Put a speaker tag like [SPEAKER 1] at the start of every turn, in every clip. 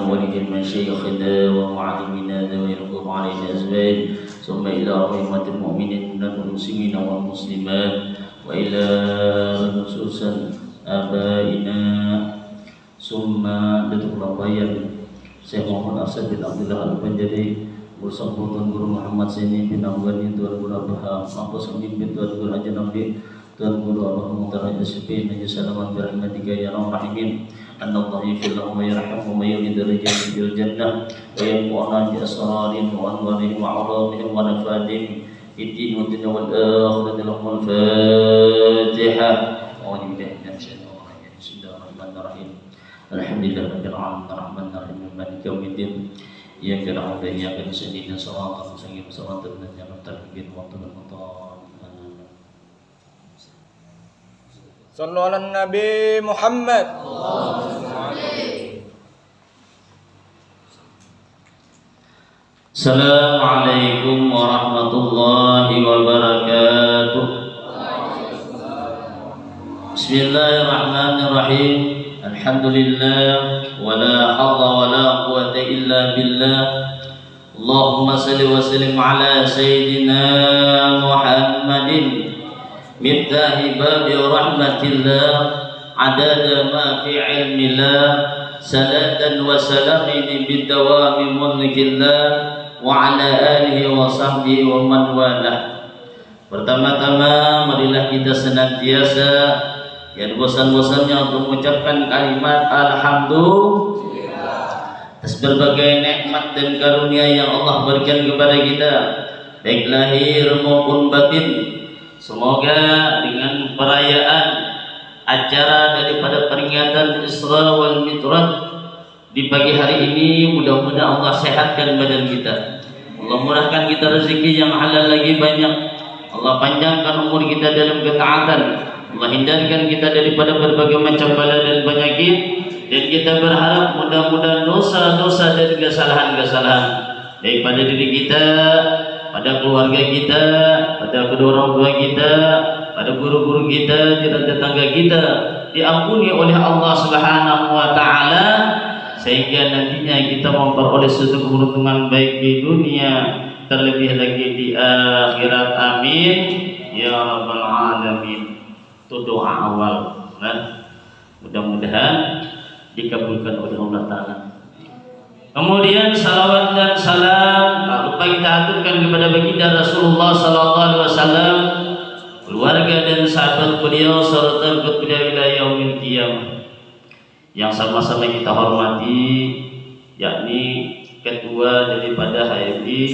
[SPEAKER 1] ولي مشايخنا ومعلمنا ذوي القرب علينا أزواج ثم إلى أئمة المؤمنين والمسلمين والمسلمات وإلى خصوصا آبائنا ثم Datuk Bayan Syekh Muhammad Asad bin Abdullah Al-Banjari bersama Tuan Guru Muhammad Zaini bin Awani, Tuan Guru Abah Mampus Pemimpin, Tuan Guru Haji Nabi, Tuan Guru Abah Muhtar Haji Sipin, Haji Salaman Birahmatika ya Rahimin. Allah yaghfir lahu wa yarhamhu wa yulid darajatihim fil jannah wa yanfa'na bi asrarihim wa anwarihim wa 'ulumihim wa nafatihim fid din wa dunya wal akhirati. Lahumul Fatihah. A'udzu billahi minasy syaithanir rajim. Bismillahirrahmanirrahim. Alhamdulillahirabbil alamin arrahmanir rahim maliki yaumiddin. Iyyaka na'budu wa iyyaka nasta'in ihdinas siratal mustaqim siratal ladzina an'amta 'alaihim ghairil maghdubi 'alaihim.
[SPEAKER 2] Sallu ala Nabi Muhammad.
[SPEAKER 1] Assalamualaikum warahmatullahi wabarakatuh. Bismillahirrahmanirrahim. Alhamdulillah wala haula wala quwwata illa billah. Allahumma salli wa sallim ala sayyidina Muhammadin miftahi babi rahmatillah adada ma fi ilmillah salatan wa salamin bidawami mulkillah wa ala alihi wa sahbihi wa man walah. Pertama-tama marilah kita senantiasa yang bosan-bosannya untuk mengucapkan kalimat alhamdulillah atas berbagai nikmat dan karunia yang Allah berikan kepada kita baik lahir maupun batin. Semoga dengan perayaan acara daripada peringatan Isra wal Mi'raj di pagi hari ini, mudah-mudahan Allah sehatkan badan kita, Allah murahkan kita rezeki yang halal lagi banyak, Allah panjangkan umur kita dalam ketaatan, Allah hindarkan kita daripada berbagai macam bala dan penyakit, dan kita berharap mudah-mudahan dosa-dosa dan kesalahan-kesalahan baik pada diri kita, pada keluarga kita, pada kedua orang tua kita, pada guru-guru kita, jiran tetangga kita diampuni oleh Allah Subhanahu wa taala, sehingga nantinya kita memperoleh suatu keberuntungan baik di dunia terlebih lagi di akhirat. Amin ya rabbal alamin. Itu doa awal, nah, mudah-mudahan dikabulkan oleh Allah taala. Kemudian salawat dan salam tak lupa kita aturkan kepada baginda Rasulullah sallallahu alaihi wasallam, keluarga dan sahabat beliau serta ikut beliau ila yaumil qiyamah. Yang sama-sama kita hormati yakni ketua daripada HMI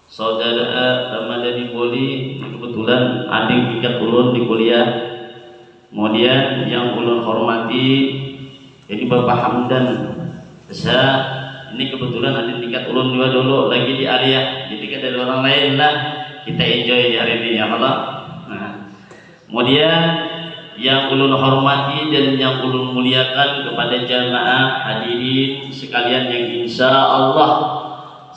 [SPEAKER 1] Saudara Ramadhani Boli, kebetulan adik tingkat ulun di kuliah. Kemudian yang ulun hormati jadi Bapak Hamdan Bisa, ini kebetulan ada tingkat ulun juga dulu lagi di aliyah, jadi kan dari orang lain lah kita enjoy hari ini ya Allah. Nah, kemudian yang ulun hormati dan yang ulun muliakan kepada jamaah hadirin sekalian yang insya Allah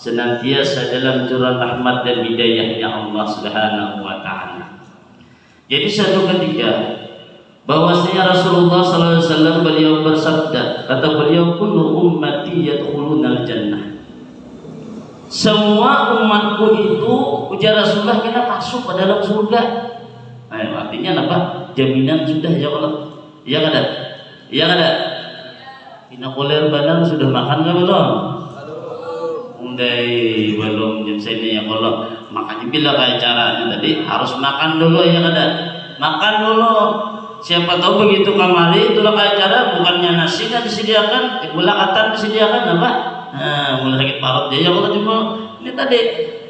[SPEAKER 1] senantiasa dalam curah rahmat dan hidayahnya Allah Subhanahu wa taala. Jadi satu ketika bahwasanya Rasulullah SAW beliau bersabda, kata beliau, kullu ummati yadkhulunal jannah. Semua umatku itu, ujar Rasulullah, kena masuk ke dalam surga. Nah, artinya apa? Jaminan sudah ya Allah. Iya kada? Iya kada? Ina koler badan sudah makan nggak belum? Undai belum jam sini ya Allah. Makanya bila kayak caranya tadi harus makan dulu ya kada? Makan dulu. Siapa tahu begitu kamari itulah acara bukannya nasinya disediakan, gula katan disediakan apa? Nah, mulai sakit parut dia ya Allah cuma ini tadi.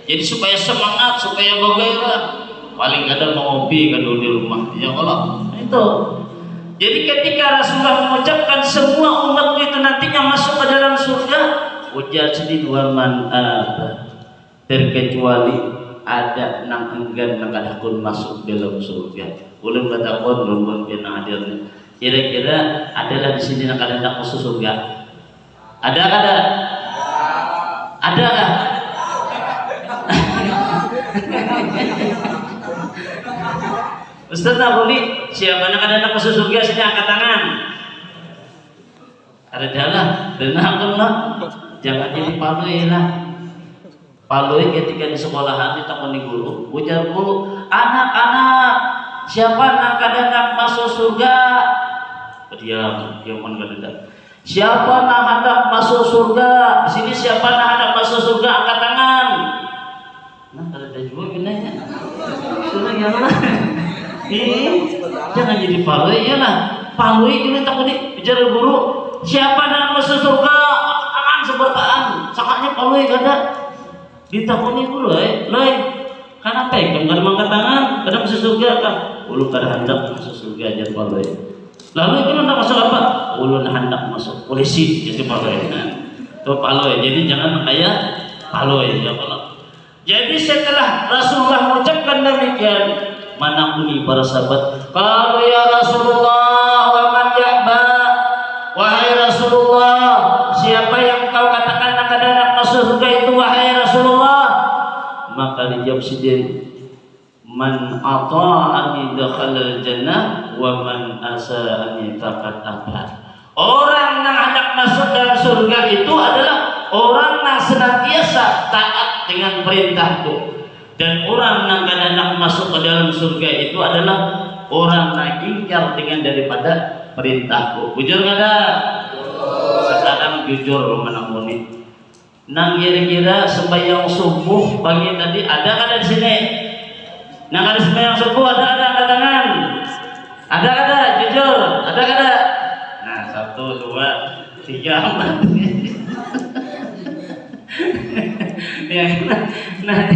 [SPEAKER 1] Jadi supaya semangat, supaya bergairah. Paling kadang mau ngopi kan dulu di rumah. Ya Allah. Nah, itu. Jadi ketika Rasulullah mengucapkan semua umatmu itu nantinya masuk ke dalam surga, ujar sedih wa man terkecuali ada nang enggan nang kadakun masuk dalam surga. Ulun batakon ulun kena hadirnya. Kira-kira adalah di sini nang kadang masuk surga. Ada kada? Ada kah? Ustaz Nabuli, siapa nang kadang masuk surga sini angkat tangan. Ada jalan, dengarkanlah, jangan jadi palui lah. Palui ketika di sekolahan ditakoni guru, ujar guru, anak-anak, siapa nak hendak masuk surga? Diam kadang. Siapa nak hendak masuk surga? Di sini siapa nak hendak masuk surga? Angkat tangan. Nah, ada juga gunanya. Sudah gimana? Jangan jadi palui ya lah. Palui ini takoni bicara guru. Siapa nak masuk surga? Tangan sebertaan. Sakatnya palui kada. Ditakoni guru, kenapa ya? Kadang angkat tangan, kadang masuk surga kan? Ulu kada hendak masuk surga aja palui. Lalu itu hendak masuk apa? Ulu hendak masuk polisi jadi palui. Itu palui. Jadi jangan kayak palui ya Allah. Jadi setelah Rasulullah mengucapkan demikian, manakuni para sahabat, kalau ya Rasulullah wa man ya'ba, wahai Rasulullah, siapa yang kau katakan akan hendak masuk surga itu wahai Rasulullah? Maka dijawab sendiri, man ata'ani dakhalal jannah wa man asa'ani faqad aba. Orang yang hendak masuk dalam surga itu adalah orang yang senantiasa taat dengan perintahku, dan orang yang hendak masuk ke dalam surga itu adalah orang yang ingkar dengan daripada perintahku. Jujur kada? Sekarang jujur menanguni. Nang kira-kira sembahyang subuh pagi tadi ada di sini? Nang ada sembahyang subuh ada tangan? Ada jujur? Ada? Nah 1, 2, 3, 4. Nah,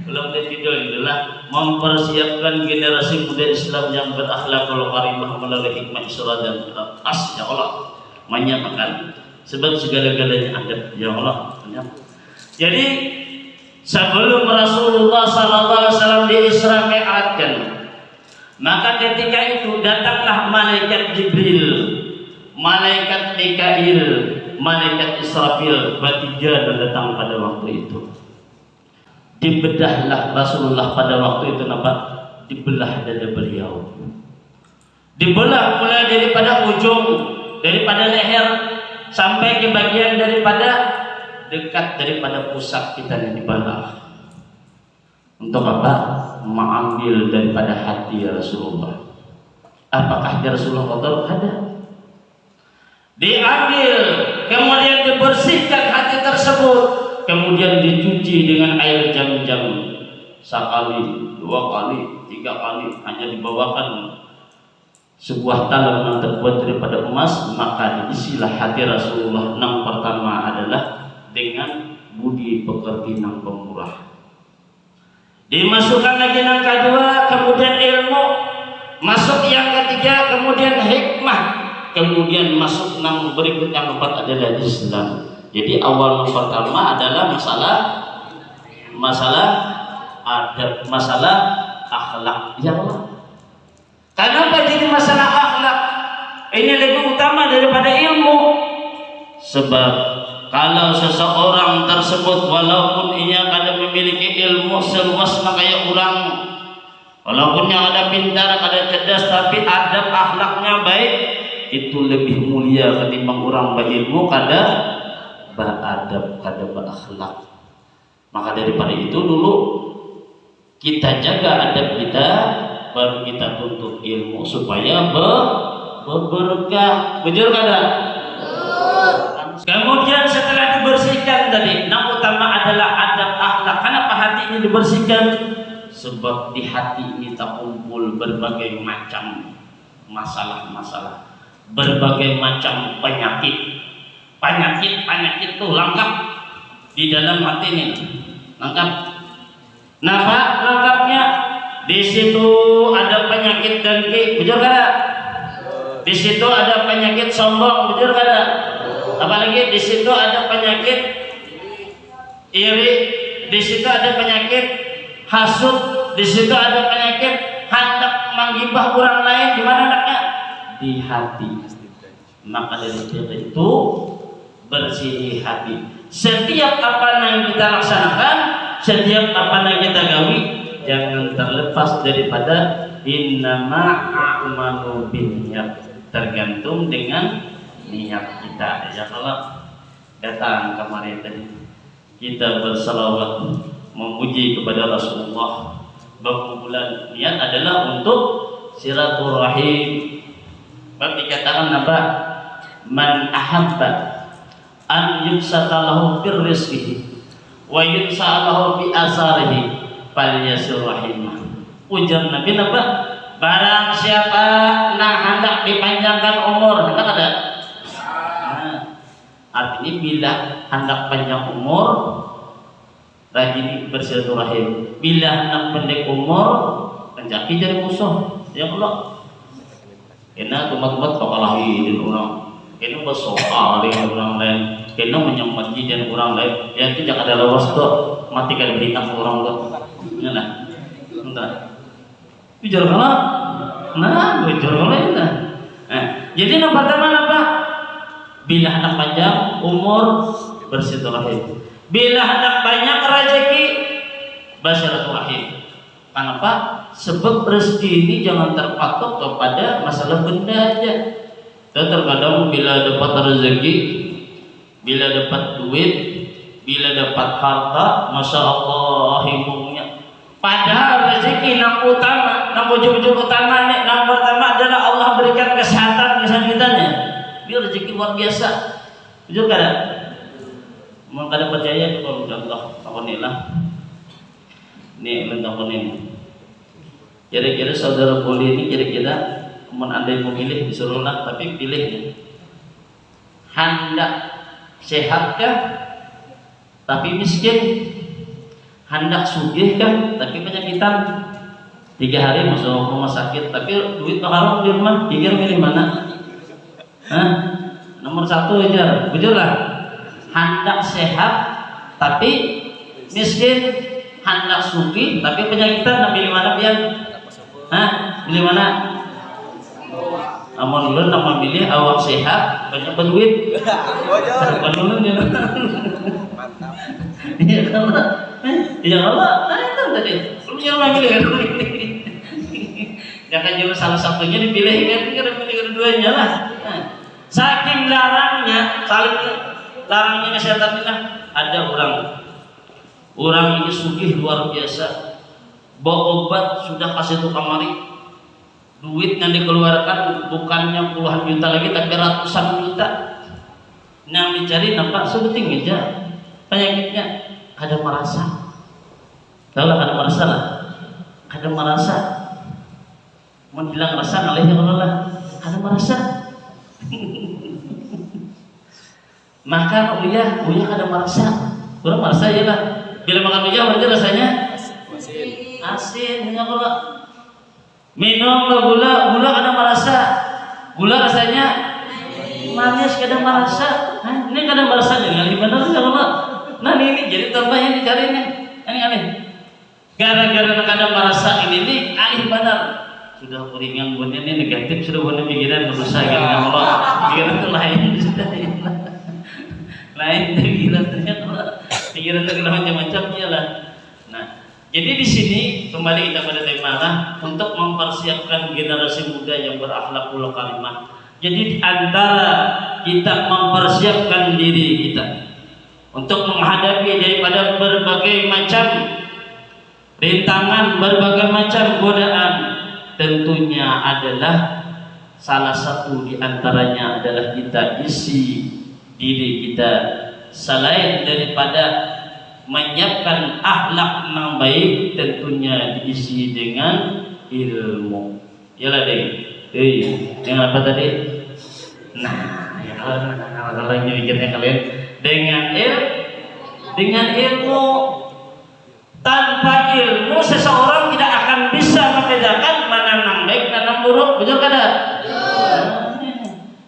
[SPEAKER 1] belum terjudul itulah mempersiapkan generasi muda Islam yang berakhlakul karimah melalui hikmah Isra dan As ya Allah, menyamakan sebab segala-galanya ada ya Allah. Jadi sebelum Rasulullah SAW diisra mi'rajkan, maka ketika itu datanglah malaikat Jibril, malaikat Mikail, malaikat Israfil, bertiga datang pada waktu itu. Dibedahlah Rasulullah pada waktu itu, nampak dibelah dada beliau, dibelah mulai daripada ujung, daripada leher sampai ke bagian daripada dekat daripada pusat kita yang dibelah. Untuk apa? Mengambil daripada hati Rasulullah. Apakah hati Rasulullah kotor? Ada. Diambil, kemudian dibersihkan hati tersebut, kemudian dicuci dengan air jam-jam sekali, 2 kali, 3 kali, hanya dibawakan sebuah talam yang terbuat daripada emas, maka diisilah hati Rasulullah. Yang pertama adalah dengan budi pekerti yang pemurah. Dimasukkan lagi yang kedua, kemudian ilmu, masuk yang ketiga, kemudian hikmah, kemudian masuk yang berikut yang keempat adalah Islam. Jadi awal yang pertama adalah masalah adab, masalah akhlak ya Allah. Kenapa jadi masalah akhlak? Ini lebih utama daripada ilmu. Sebab kalau seseorang tersebut walaupun ia kada memiliki ilmu seluas kayak orang, walaupun yang ada pintar, ada cerdas, tapi adab akhlaknya baik, itu lebih mulia ketimbang orang berilmu kada beradab, kada berakhlak. Maka daripada itu dulu kita jaga adab kita, baru kita tuntut ilmu supaya berberkah. Betul kada? Kemudian setelah dibersihkan tadi, yang utama adalah adab akhlak. Kenapa hati ini dibersihkan? Sebab di hati ini terkumpul berbagai macam masalah-masalah, berbagai macam penyakit itu lengkap di dalam hati ini, lengkap. Napa lengkapnya? Di situ ada penyakit dengki, betul kada? Di situ ada penyakit sombong, betul kada? Apalagi di situ ada penyakit iri, di situ ada penyakit hasud, di situ ada penyakit hendak menggibah orang lain. Di mana anaknya? Di hati. Maka dari itu bersih hati. Setiap apa yang kita laksanakan, setiap apa yang kita gawi, jangan terlepas daripada innama a'malu binniyat, tergantung dengan niat kita. Ya kalau datang kemarin tadi kita bersalawat memuji kepada Rasulullah, berkumpulan niat adalah untuk silaturahim. Bab dikatakan apa? Man ahabba an yubsatalahu fir rizqihi wa yunsalahu bi asarihi falyasir rahimah. Ujar Nabi apa? Barang siapa nah hendak dipanjangkan umur, hendak ada. Nah, artinya bila hendak panjang umur, rajin bersilaturahim. Bila hendak pendek umur, penjaki jadi musuh. Ya Allah. Kena tumat-tumat pakalahi dengan orang. Kena bersoal dengan orang lain. Kena menyemati dengan orang lain. Yang tidak ada lawas tu mati kan berita orang tu. Ya lah. Entah. Bicara kalau, nah, bicara kalau itu. Jadi yang pertama apa? Bila hendak panjang umur bersilaturahim. Bila hendak banyak rezeki bersilaturahim. Kenapa? Sebab rezeki ini jangan terpatok kepada masalah benda aja. Dan terkadang bila dapat rezeki, bila dapat duit, bila dapat harta, masya Allah himungnya. Padahal rezeki yang utama, yang ujung-ujung utama, yang pertama adalah Allah berikan kesehatan kesakitannya. Dia rezeki luar biasa. Jujur kada? Mau kada percaya kalau Allah takonilah. Nih mentang ini. Kira-kira saudara boleh ini kira-kira andai memilih disuruhlah, tapi pilih hendak sehatkah tapi miskin, hendak sugihkah tapi penyakitan. 3 hari masuk rumah sakit tapi duit haram di rumah, pikir milih mana? Nomor 1 aja, bujurlah. Hendak sehat tapi miskin, hendak sugih tapi penyakitan, nak pilih mana pian? Pilih mana? Amun ulun nak memilih awak sehat banyak berduit. Bojor. Dia. Mantap. Iya kalau. Iya kalau. Nah itu tadi. Lu jangan memilih kan. Jangan cuma salah satunya dipilih kan, kita pilih keduanya lah. Saking larangnya, larangnya kesehatan kita. Ada orang ini sugih luar biasa. Bawa obat sudah kasih tukang mari, duit yang dikeluarkan bukannya puluhan juta lagi tapi ratusan juta. Yang dicari nampak sebuting aja penyakitnya, ada merasa. Tahu lah, ada merasa lah, ada merasa. Mau bilang rasa ngalihnya kalau lah, ada merasa. Makan uyah ada merasa, kurang merasa ya lah. Bila makan uyah berarti rasanya asin, ya kalau minum gula kadang merasa, gula rasanya manis kadang merasa. Ini kadang merasa dengan benar ya kalau. Nah ini jadi tambah yang dicari nih, ini aneh. Gara-gara kadang merasa ini alih benar. Sudah ringan bunyi ini negatif, sudah bunyi pikiran berusaha gitu ya Allah. Pikiran itu lain sudah lain pikiran ternyata pikiran itu macam-macam lah. Nah. Jadi di sini kembali kita pada tema untuk mempersiapkan generasi muda yang berakhlakul karimah. Jadi di antara kita mempersiapkan diri kita untuk menghadapi daripada berbagai macam rintangan, berbagai macam godaan, tentunya adalah salah satu di antaranya adalah kita isi diri kita selain daripada menyiapkan akhlak yang baik, tentunya diisi dengan ilmu. Yalah deh. Dengan apa tadi? Nah, ya kalau lagi mikirnya kalian dengan ilmu. Tanpa ilmu seseorang tidak akan bisa membedakan mana yang baik dan yang buruk. Betul kada?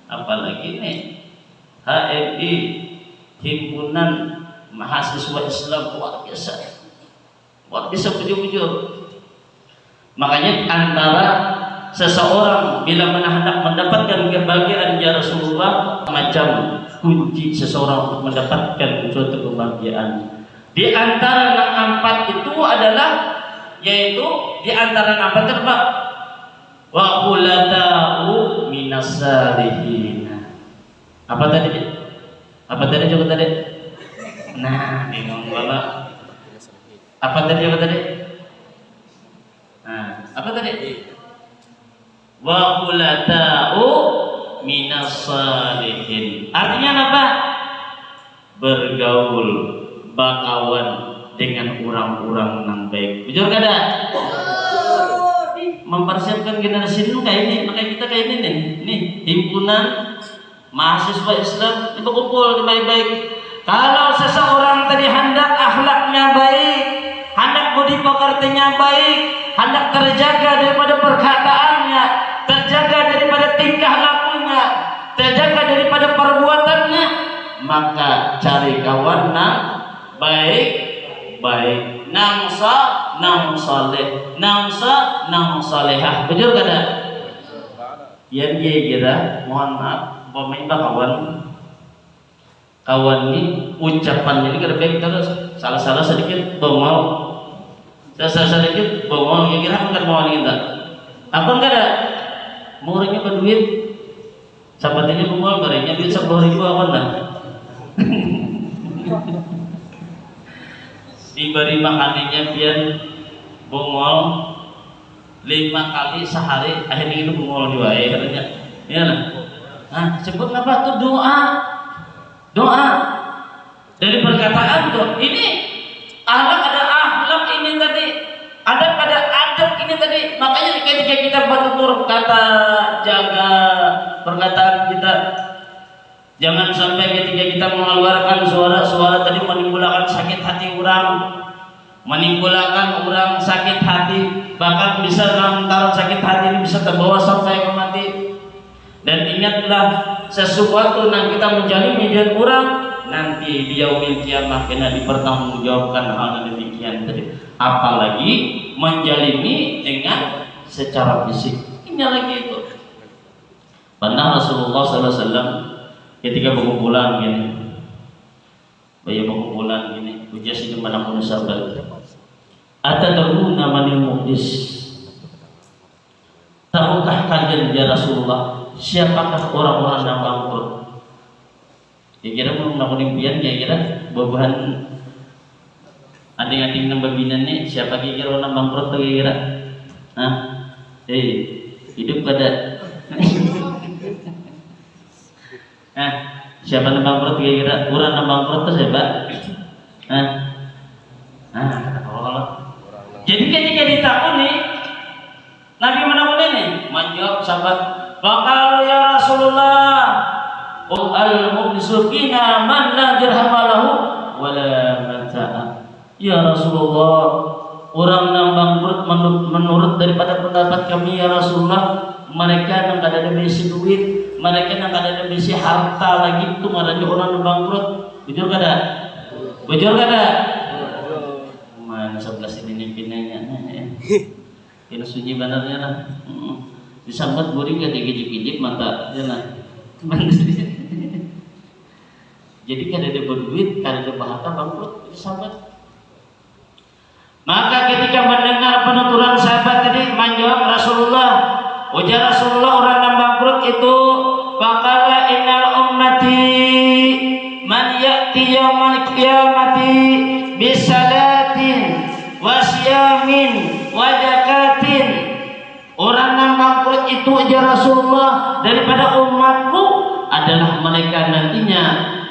[SPEAKER 1] Apalagi nih HMI, himpunan mahasiswa Islam luar biasa bujur-bujur. Makanya antara seseorang bila hendak mendapatkan kebahagiaan ya Rasulullah, macam kunci seseorang untuk mendapatkan suatu kebahagiaan. Di antara yang 4 itu adalah yaitu di antara yang 4 terpa wa qulata'u minas salihin. Apa tadi? Apa tadi coba tadi? Nah, bingung Bapak. Apa tadi coba tadi? Nah, apa tadi? Wa qulata'u minas salihin. Artinya apa? Bergaul, bakawan dengan orang-orang yang baik. Betul kada? Mempersiapkan generasi ini kayak ini, makanya kita kayak ini nih. Nih, himpunan mahasiswa Islam itu kumpul baik-baik. Kalau seseorang tadi hendak akhlaknya baik, hendak budi pekertinya baik, hendak terjaga daripada perkataannya, terjaga daripada tingkah lakunya, terjaga daripada perbuatannya, maka cari kawan yang baik, nang saleh, nang salehah. Betul kada? Yang dia kira, mohon maaf, pemain kawan ini ucapan ini kada baik, terus salah sedikit bongol, sedikit bongol, ya kira bukan mau kita. Apa kada? Murahnya berduit, sahabatnya bongol, barangnya duit 10.000 apa dah? Diberi makanannya pian bongol 5 kali sehari, akhirnya itu bongol juga ya katanya. Iya lah. Nah, sebut apa tuh doa dari perkataan tuh. Ini ada akhlak ini tadi, ada adab ini tadi. Makanya ketika kita bertutur kata, jaga perkataan kita. Jangan sampai ketika kita mengeluarkan suara-suara tadi menimbulkan sakit hati menimbulkan orang sakit hati, bahkan bisa lantaran sakit hati ini bisa terbawa sampai ke mati. Dan ingatlah, sesuatu yang kita menjalani dengan orang, nanti di yaumil kiamah kena dipertanggungjawabkan hal yang demikian tadi. Apalagi menjalani dengan secara fisik. Ini lagi itu. Pernah Rasulullah SAW ketika pengumpulan gini, ujian itu mana pun sahabat. Atadruna manil muhdis? Tahukah kalian ya Rasulullah, siapakah orang-orang yang bangkrut? Kira-kira mau melakukan impian, kira-kira buah-buahan ading-ading nang babinan nih, siapa kira orang bangkrut tuh kira-kira? Hah? Hidup kada? Siapa yang bangkrut kira-kira? Orang yang bangkrut tuh siapa? Jadi ketika ditakuni, Nabi menakuni nih, menjawab sahabat, "Faqalu ya Rasulullah, al-mukhlisu fina man la dirham lahu wa la mata'a." Ya Rasulullah, orang yang bangkrut menurut daripada pendapat kami ya Rasulullah, mereka yang kada ada besi duit, mereka yang kada ada besi harta lagi, itu marahnya orang yang bangkrut. Bujur kada? Mana 11 ini pinanya kena sunyi banarnya lah. Disambut buri gak digijik-gijik mata ya lah. Jadi kada ada berduit, kada ada harta, bangkrut disambut. Maka ketika mendengar penuturan sahabat tadi, menjawab Rasulullah, ujar Rasulullah, orang yang bangkrut itu faqala innal ummati man ya'ti yaumal qiyamati bisalatin wa siyamin wa zakatin. Orang yang bangkrut itu ujar Rasulullah daripada umatku adalah mereka nantinya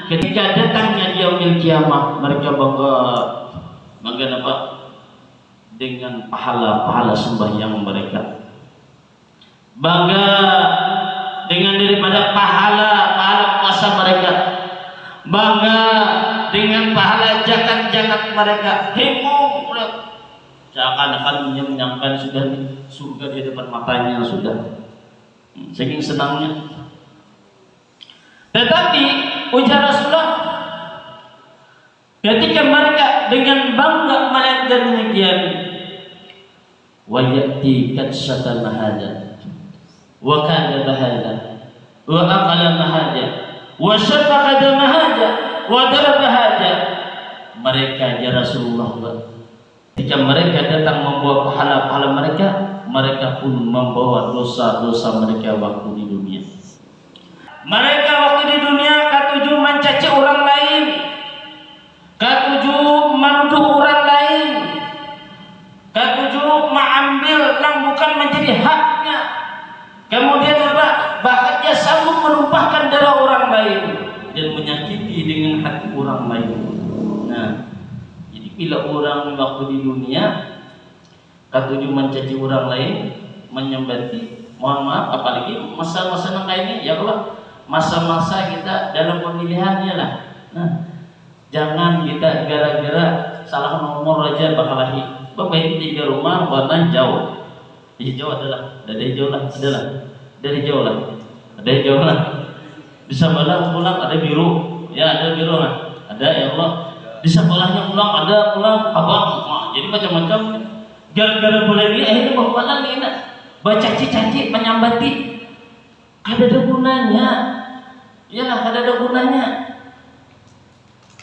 [SPEAKER 1] ketika datangnya yaumil kiamah, mereka bangga apa? Dengan pahala sembahyang mereka, bangga dengan daripada pahala puasa mereka, bangga dengan pahala zakat mereka. Heboh seakan-akan menyampaikan sudah surga di depan matanya sudah, saking senangnya. Tetapi ujar Rasulullah, ketika mereka dengan bangga melihat demikian, wa ya'ti katsatan mahada wa kada mahada wa aqala mahada wa syafaqada mahada wa daraba mahada. Mereka ya Rasulullah, ketika mereka datang membawa pahala mereka pun membawa dosa-dosa mereka waktu di dunia. Mereka waktu di dunia katuju mencaci orang lain, katuju menuduh orang lain, katuju mengambil yang bukan menjadi haknya. Kemudian apa? Bahkan dia sanggup menumpahkan darah orang lain dan menyakiti dengan hati orang lain. Nah, jadi bila orang waktu di dunia katuju mencaci orang lain, menyembati, mohon maaf, apalagi masa-masa yang kayak ini, ya Allah, masa-masa kita dalam pemilihannya lah. Nah, jangan kita gara-gara salah nomor aja bakal bapak ini 3 rumah warna jauh. Hijau adalah dari hijau lah, adalah dari jauh lah, ada hijau lah. Di sebelah pulang ada biru, ya ada biru lah, ada ya Allah. Di sebelahnya pulang ada pulang abang, jadi macam-macam. Gara-gara boleh ini akhirnya bapak ini baca-caci menyambati, kada ada gunanya. Iyalah, kada ada gunanya.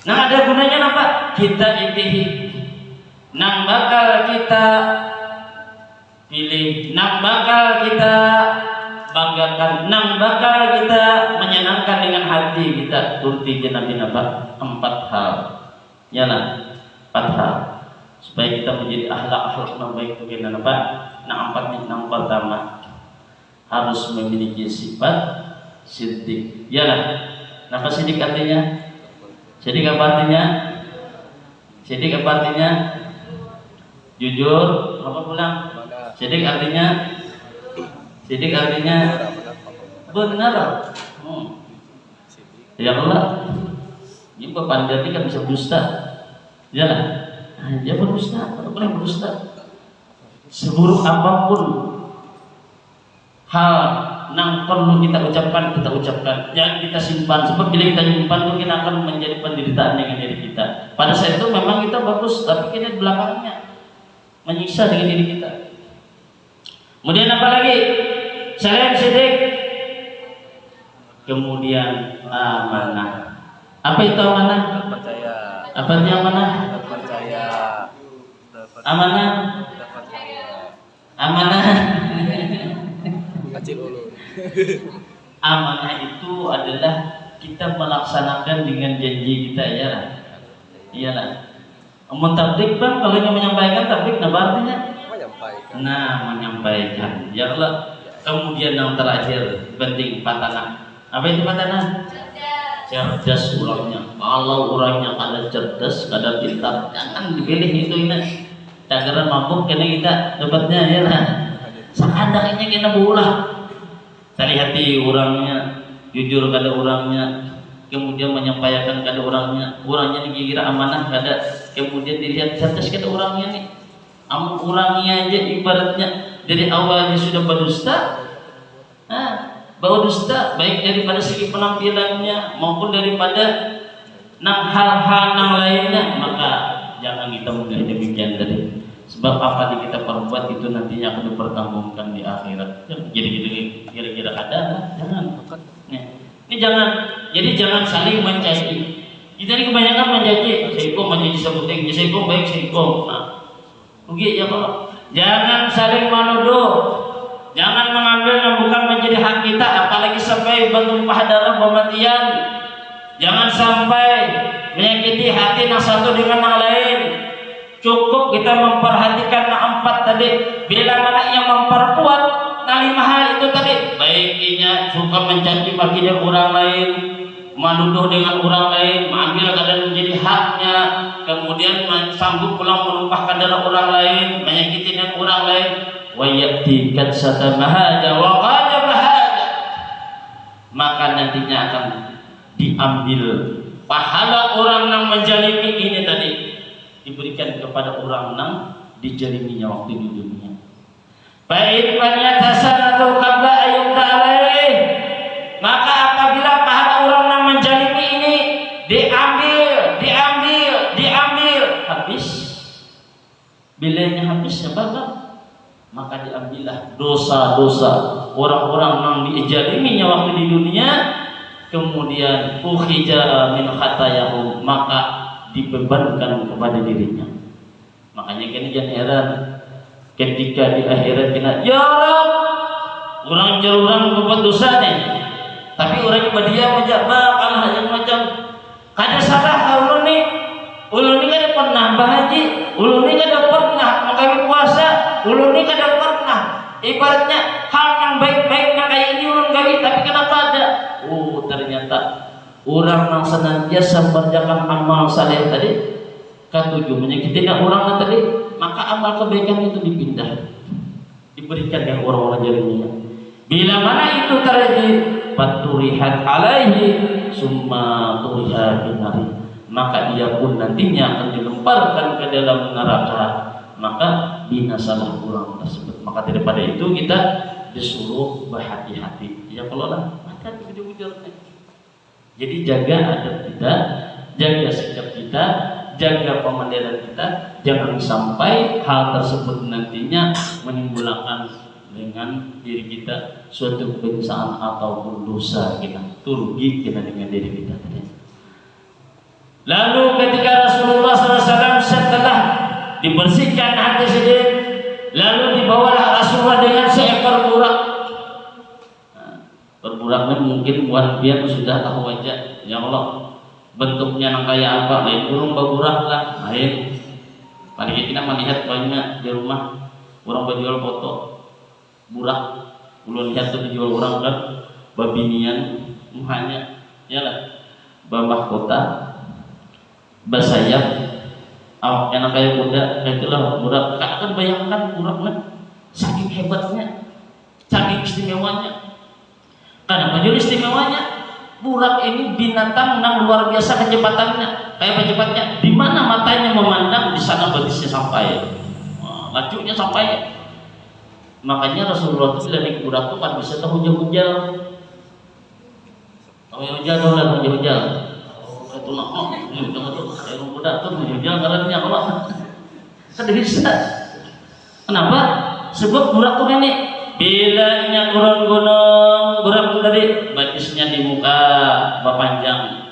[SPEAKER 1] Nah, ada gunanya apa? Kita intihi nang bakal kita pilih, nang bakal kita banggakan, nang bakal kita menyenangkan dengan hati kita. Turti nabi apa? 4 hal. Yalah, 4 hal supaya kita menjadi akhlak yang baik. Bagaimana apa? Nah, 4 nih. Yang pertama harus memiliki sifat siddiq. Yalah, apa siddiq artinya? Siddiq apa artinya? Siddiq apa artinya? Jujur. Apa pulang? Siddiq artinya? Siddiq artinya benar. Ya Allah, ini bapak Anda kan bisa berdusta. Yalah, dia berdusta, apa boleh berdusta? Seburuk apapun hal yang perlu kita ucapkan, jangan kita simpan. Sebab bila kita simpan, mungkin akan menjadi penderitaan dengan diri kita. Pada saat itu memang kita bagus, tapi kita di belakangnya menyiksa dengan diri kita. Kemudian apa lagi? Selain siddiq, kemudian amanah. Apa itu amanah?
[SPEAKER 2] Terpercaya.
[SPEAKER 1] Apa itu amanah?
[SPEAKER 2] Terpercaya.
[SPEAKER 1] Amanah. Amanah.
[SPEAKER 2] Kecil dulu.
[SPEAKER 1] Amanah itu adalah kita melaksanakan dengan janji kita, ya. Iyalah. Mentablik bang, kalau yang menyampaikan tablik, apa artinya?
[SPEAKER 2] Menyampaikan.
[SPEAKER 1] Nah, menyampaikan. Ya Allah. Kemudian yang terakhir penting, patanah. Apa itu patanah? Cerdas orangnya. Kalau orangnya kada cerdas, kada pintar, jangan dipilih itu ini. Tagaran mabuk kena kita dapatnya, ya lah. Seandainya kita bulah. Cari hati orangnya, jujur kada orangnya, kemudian menyampaikan kada orangnya dikira amanah kada, kemudian dilihat cerdas kada orangnya nih. Orangnya aja ibaratnya dari awalnya sudah berdusta, berdusta baik daripada segi penampilannya maupun daripada hal-hal yang lainnya, maka jangan kita memilih demikian tadi. Sebab apa yang kita perbuat itu nantinya akan dipertanggungjawabkan di akhirat. Jadi kira-kira ada, jangan. Ini jangan. Jadi jangan saling mencaci. Kita ini kebanyakan mencaci. Saya kok mencaci sebuting, saya kok baik, saya kok. Rugi ya Pak. Jangan saling menuduh. Jangan mengambil yang bukan menjadi hak kita, apalagi sampai bertumpah darah pematian. Jangan sampai menyakiti hati yang satu dengan yang lain. Cukup kita memperhatikan yang 4 tadi. Bila mana yang memperkuat nah 5 hal itu tadi, baiknya suka mencaci maki dengan orang lain, menuduh dengan orang lain, mengambil keadaan menjadi haknya, kemudian sanggup pulang menumpahkan darah orang lain, menyakiti dengan orang lain, wa ya'ti katsata mahada wa qad bahada, maka nantinya akan diambil pahala orang yang menjalimi ini tadi, diberikan kepada orang yang dijaliminya waktu di dunia. Baik banyak hasanatu qabla ayyuta alaih, maka apabila pahala orang yang menjalimi ini diambil habis, bilanya habis ya Bapak, maka diambillah dosa-dosa orang-orang yang dijaliminya waktu di dunia, kemudian ukhija min khatayahum, maka dibebankan kepada dirinya. Makanya kini jangan heran ketika di akhirat kena, ya Rabb, orang berbuat dosa nih, Tapi orang badia menjawab Allah yang macam kada salah ulun ni kada pernah bahaji, ulun ni kada pernah mengkawin puasa, ulun ni kada pernah. Ibaratnya hal yang baik-baik yang kayak ini ulun gawi, tapi kenapa ada? Oh, ternyata orang yang senantiasa mengerjakan amal saleh tadi ketujuh menyakiti orang tadi, maka amal kebaikan itu dipindah, diberikan yang orang-orang jarinya. Bila mana itu terjadi, paturihat alaihi summa turiha binari, maka dia pun nantinya akan dilemparkan ke dalam neraka, maka binasalah orang tersebut. Maka daripada itu kita disuruh berhati-hati. Ya kalau lah, hati-hati ujung-ujungnya. Jadi jaga adab kita, jaga sikap kita, jaga pemandangan kita, jangan sampai hal tersebut nantinya menimbulkan dengan diri kita suatu kebiasaan ataupun dosa kita, rugi kita dengan diri kita. Lalu ketika Rasulullah SAW setelah dibersihkan hati sedih, lalu dibawalah Rasulullah dengan seekor burak. Berburaknya mungkin buat biar sudah tahu aja, ya Allah bentuknya yang kayak apa, lain burung berburak lah, lain. Paling kita melihat banyak di rumah orang berjual foto burak, ulun lihat tuh dijual orang kan, babinian muhanya, ya lah, bambah kota, bersayap, awaknya kayak kuda, itulah burak. Kan bayangkan buraknya, saking hebatnya, saking istimewanya. Kenapa jadi istimewanya? Burak ini binatang yang luar biasa kecepatannya. Kayak cepatnya, di mana matanya memandang, di sana batisnya sampai, lajunya sampai. Makanya Rasulullah itu bila naik burak itu kan bisa tahu hujal-hujal. Tahu hujal dong lah, hujal. Itu nak, ini udah budak tuh hujal karena Allah. Kan bisa. Kenapa? Sebab burak tuh ini bila nya gunung burak itu tadi batisnya di muka berpanjang,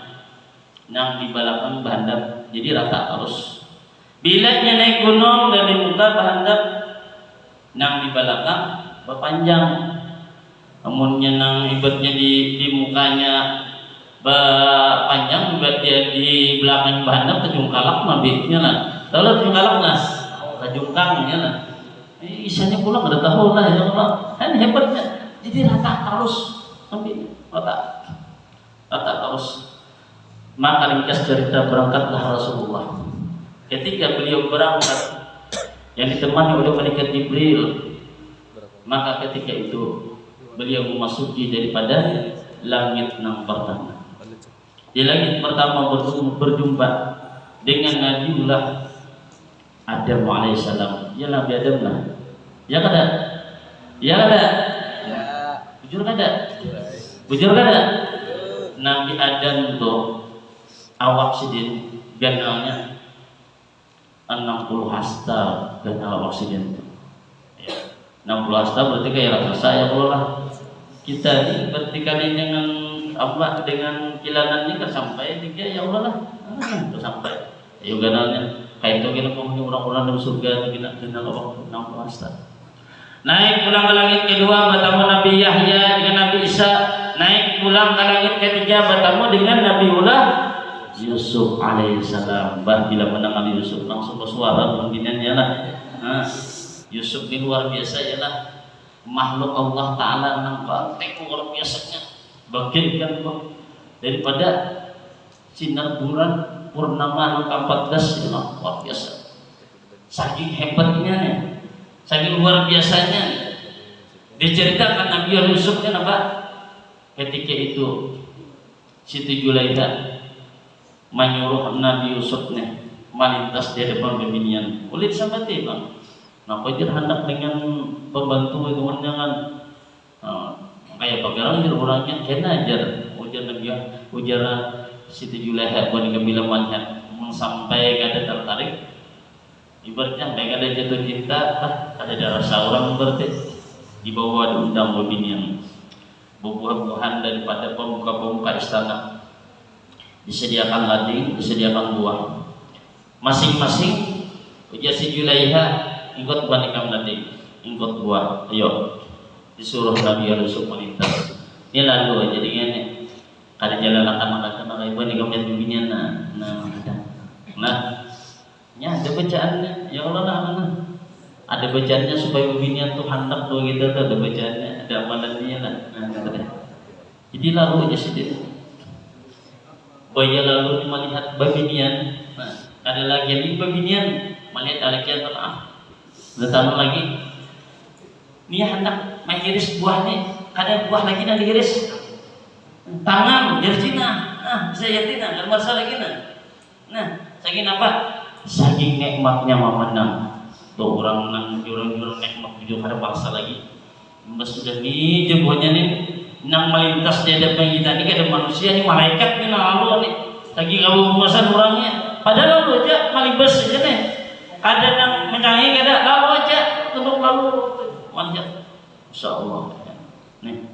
[SPEAKER 1] yang di belakang berhandap, jadi rata terus. Bila nya naik gunung dan di muka berhandap, yang di belakang berpanjang. Namunnya nang ibatnya di mukanya berpanjang, dia di belakang berhandap kejungkalak mabitnya lah. Tahu kejungkalak lah, kejungkangnya lah. Isinya pulang ada tahu lah ya Allah. Kan hebatnya. Jadi rata terus, sampai rata terus. Maka ringkas cerita berangkatlah Rasulullah. Ketika beliau berangkat, yang ditemani oleh malaikat Jibril, maka ketika itu beliau memasuki daripada langit yang pertama. Di langit pertama berjumpa dengan Nabiullah Adam alaihissalam. Ya Nabi Adam lah. Ya kada? Ya kada?
[SPEAKER 2] Ya.
[SPEAKER 1] Bujur kada? Bujur kada? Nabi Adam itu awak sidin ganalnya 60 hasta ganal awak sidin itu. Ya. 60 hasta berarti kayak rasa saya kalau lah. Kita ini berarti kali dengan apa dengan kilangan ini kan sampai tiga ya Allah lah. Sampai. Ayo ganalnya. Kayak itu kita ngomongin orang-orang dalam surga itu kita kenal orang 60 hasta. Naik pulang ke langit kedua bertemu Nabi Yahya dengan Nabi Isa. Naik pulang ke langit ketiga bertemu dengan Nabiullah Yusuf alaihissalam. Bah bila menang Yusuf langsung bersuara pembinaan ya lah. Yusuf ini luar biasa ya lah. Makhluk Allah Taala nang banteng luar biasanya. Bagaikan daripada sinar bulan purnama nang 14 ya luar biasa. Saking hebatnya nih. Saking luar biasanya diceritakan Nabi Yusuf kan apa? Ketika itu Siti Julaiha menyuruh Nabi Yusuf nih melintas di depan bebinian. Kulit sama bang. Nah, kau hendak dengan pembantu itu jangan kayak bagaimana orangnya kena ajar ujar Nabi ujar Siti Julaiha buat bilang banyak sampai kada tertarik. Ibaratnya mereka ada jatuh cinta, ada rasa orang berarti di bawah diundang bebinian buah-buahan daripada pemuka-pemuka istana, disediakan lading, disediakan buah masing-masing. Ujar si Julaiha ikut banikam lading, ikut buah, ayo disuruh Nabi Yusuf melintas. Ini lalu jadi ini kada jalan akan ibu ni kemudian bibinian nah ya ada bacaannya ya Allah lah ada bacaannya supaya bibinian tuh hendak tuh gitu tuh ada bacaannya ada amalannya lah jadi lalu aja sedih Baya lalu melihat babinian, ada lagi yang babinian melihat alakian datang lagi. Dia hendak mengiris buahnya, ada buah lagi yang diiris. Tangan, jercina, bisa yatina, dan masa lagi saking apa? Saking nikmatnya memandang. Tuh orang jurang nikmat tujuh ada bangsa lagi. Mas sudah ni jebuahnya ni. Nang melintas di hadapan kita ni ada manusia ni malaikat ni lalu ni lagi kalau penguasaan orangnya padahal lalu aja malibas aja nih ada yang menyanyi ada lalu aja tunduk lalu manjat insyaallah nih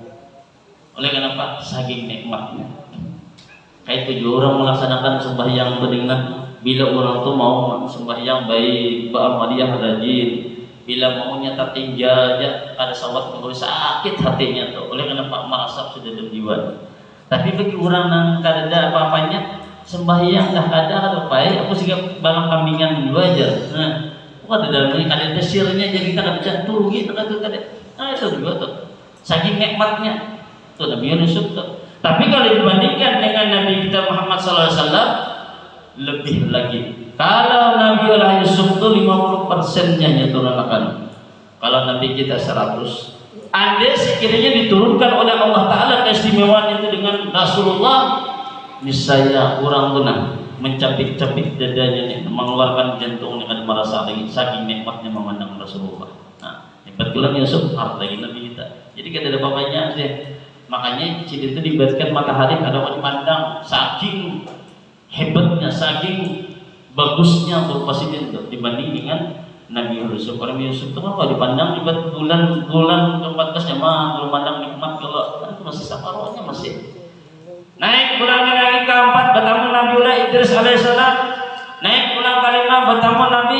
[SPEAKER 1] oleh kenapa saking nikmatnya kayak tujuh orang melaksanakan sembahyang beringat bila orang tu mau sembahyang baik ba'amaliyah rajin bila maunya tertinggal aja ada sahabat kalau sakit hatinya tuh oleh karena Pak merasa sudah berjiwa tapi bagi orang yang kada ada apa-apanya sembahyang dah ada baik aku sih barang kambingan dulu aja ada dalam ini ada desirnya jadi kada bisa tuh gitu kan tuh kada itu juga tuh saking nikmatnya tuh Nabi Yusuf tuh tapi kalau dibandingkan dengan Nabi kita Muhammad SAW lebih lagi kalau Nabi Yusuf itu 50%-nya diturunkan. Kalau Nabi kita 100. Andai sekiranya diturunkan oleh Allah Ta'ala keistimewaan itu dengan Rasulullah, niscaya orang benar mencapik-capik dadanya nih, mengeluarkan jantungnya kan merasa lagi saking nikmatnya memandang Rasulullah. Nah, kebetulan Yusuf harta lagi Nabi kita. Jadi kita ada bapaknya deh. Makanya ciri itu dibuatkan matahari kalau dipandang saking hebatnya, saking bagusnya presiden itu dibanding dengan Nabi Yusuf. Orang Yusuf itu kan kalau dipandang ibarat bulan ke-14 mah belum pandang nikmat kalau kan masih saparohnya masih. Naik bulan lagi ke-4 bertemu Nabi Idris alaihissalam. Naik bulan ke-5 bertemu Nabi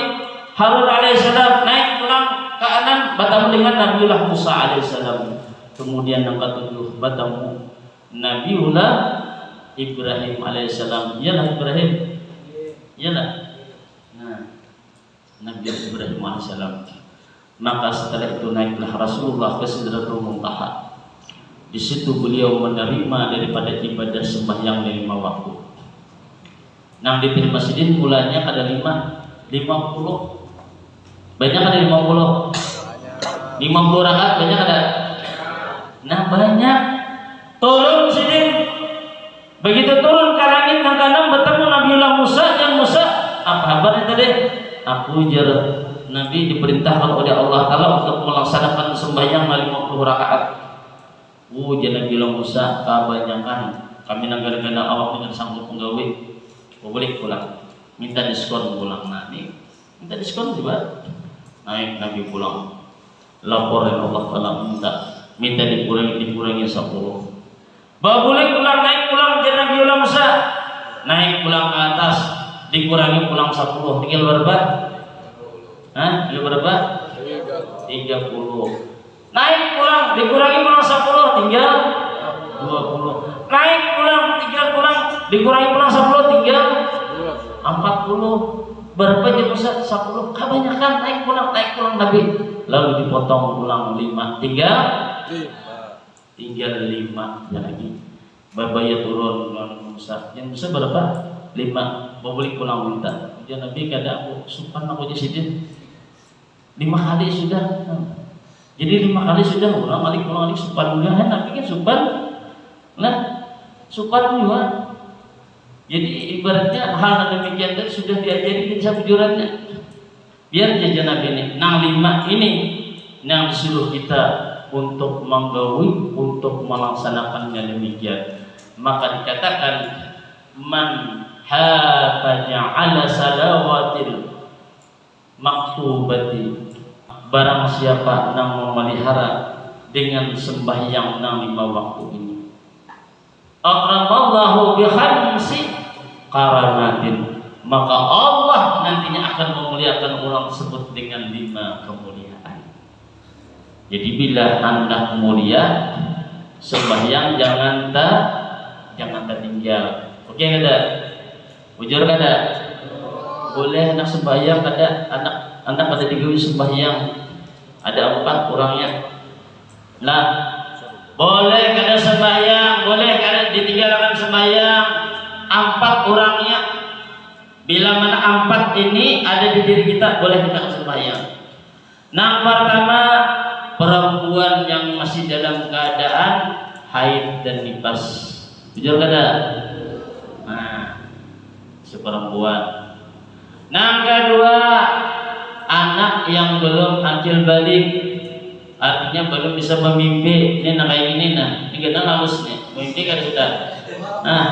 [SPEAKER 1] Harun alaihissalam. Naik bulan ke-6 bertemu dengan Nabiullah Musa alaihissalam. Kemudian yang ke-7 bertemu Nabiullah Ibrahim alaihissalam. Iyalah Ibrahim. Iyalah. Nah, Nabi Ibrahim alaihissalam. Maka setelah itu naiklah Rasulullah ke Sidratul Muntaha. Di situ beliau menerima daripada ibadah sembahyang 5 waktu. Nang di masjid mulanya ada 50. Banyak ada 50. 50 rakaat banyak ada. Nah banyak. Turun sini. Begitu turun ke langit yang kanan bertemu Nabiullah Musa yang Musa apa kabarnya tadi? Aku jar Nabi diperintahkan oleh Allah Taala untuk melaksanakan sembahyang 50 rakaat. Jar Nabiullah Musa kebanyakan kami negara-negara awak dengan sanggup penggawe. Boleh pulang. Minta diskon pulang nanti. Minta diskon juga. Naik Nabi pulang. Laporin Allah Taala minta dikurangi 10. Boleh pulang naik pulang jadi Nabiullah Musa naik pulang ke atas dikurangi pulang 10 tinggal berapa? Tinggal berapa? 30. Naik pulang dikurangi pulang 10 tinggal 20. Naik pulang dikurangi pulang 10 tinggal 40. Berapa jam Musa? 10. Kebanyakan naik pulang Nabi lalu dipotong pulang 5 tinggal 5 ya lagi babaya turun Musa yang Musa berapa? 5 boleh pulang minta dia Nabi kada aku supan aku jadi 5 kali sudah jadi 5 kali sudah ulang alik supan juga Nabi kan supan supan juga jadi ibaratnya hal demikian tadi sudah diajari bisa bujurannya biar jajan Nabi ini nang 5 ini yang disuruh kita untuk menggawi, untuk melaksanakannya demikian. Maka dikatakan man hafaza ala salawatil maktubati, barang siapa yang memelihara dengan sembahyang 5 waktu ini, akramallahu bi khamsi karamatin, maka Allah nantinya akan memuliakan orang tersebut dengan 5 kemuliaan. Jadi bila hendak mulia sembahyang jangan tertinggal. Oke kada? Bujur kada? Boleh anak sembahyang kada, anak kada digawe sembahyang. Ada 4 orangnya. Nah, boleh kada sembahyang, boleh kada ditinggalkan sembahyang 4 orangnya. Bila mana 4 ini ada di diri kita, boleh kita sembahyang. Nah, pertama perempuan yang masih dalam keadaan haid dan nifas. Jujur kada? Nah, seperempuan. Nah, kedua anak yang belum akil balik, artinya belum bisa memimpi. Ini nak kayak gini nah, ini kita halus nih. Memimpi kan sudah. Nah,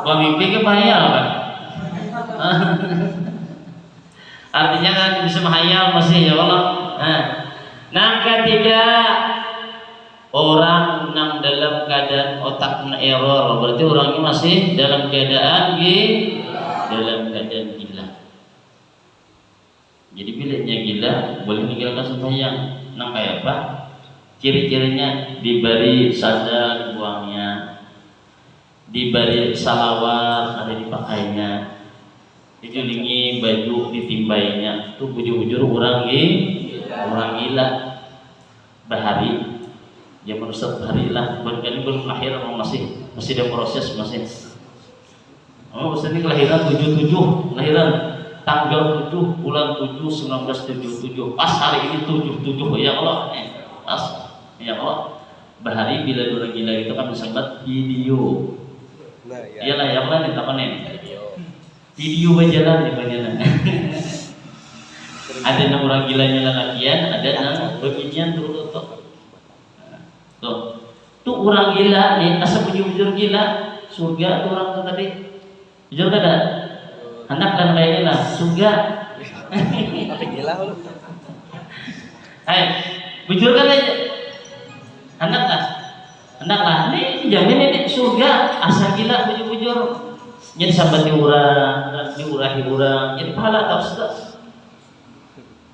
[SPEAKER 1] memimpi ke bahaya kan? Artinya kan bisa menghayal masih ya Allah. Nah, ketiga orang yang dalam keadaan otaknya error, berarti orangnya masih dalam keadaan gila. Jadi bilanya gila boleh meninggalkan sembahyang. Nah, kayak apa? Ciri-cirinya diberi sandal buangnya, diberi salawat ada dipakainya, dijulingi baju ditimbainya. Itu bujur-bujur orang gila. Bahari ya merusak bahari lah. Berkali belum lahir masih ada proses masih. Ustaz ini kelahiran 77, kelahiran tanggal 7 bulan 7 1977. Pas hari ini 77 ya Allah. Pas ya Allah. Bahari bila orang gila itu kan disebut video. Nah, ya. Iyalah ya Allah nih apa nih? Video berjalan di bagian. Ada yang orang gilanya lelakian, ada yang beginian tuh. Tuh orang gila nih, asal bujur gila, surga tuh orang tuh tadi. Jujur kada? Anak dan kayaknya lah, surga.
[SPEAKER 2] Gila lu.
[SPEAKER 1] Hai, bujur kan aja. Anak lah, nih jamin ini surga, asal gila bujur. Jadi sampai diurahi orang, jadi pahala tak sudah.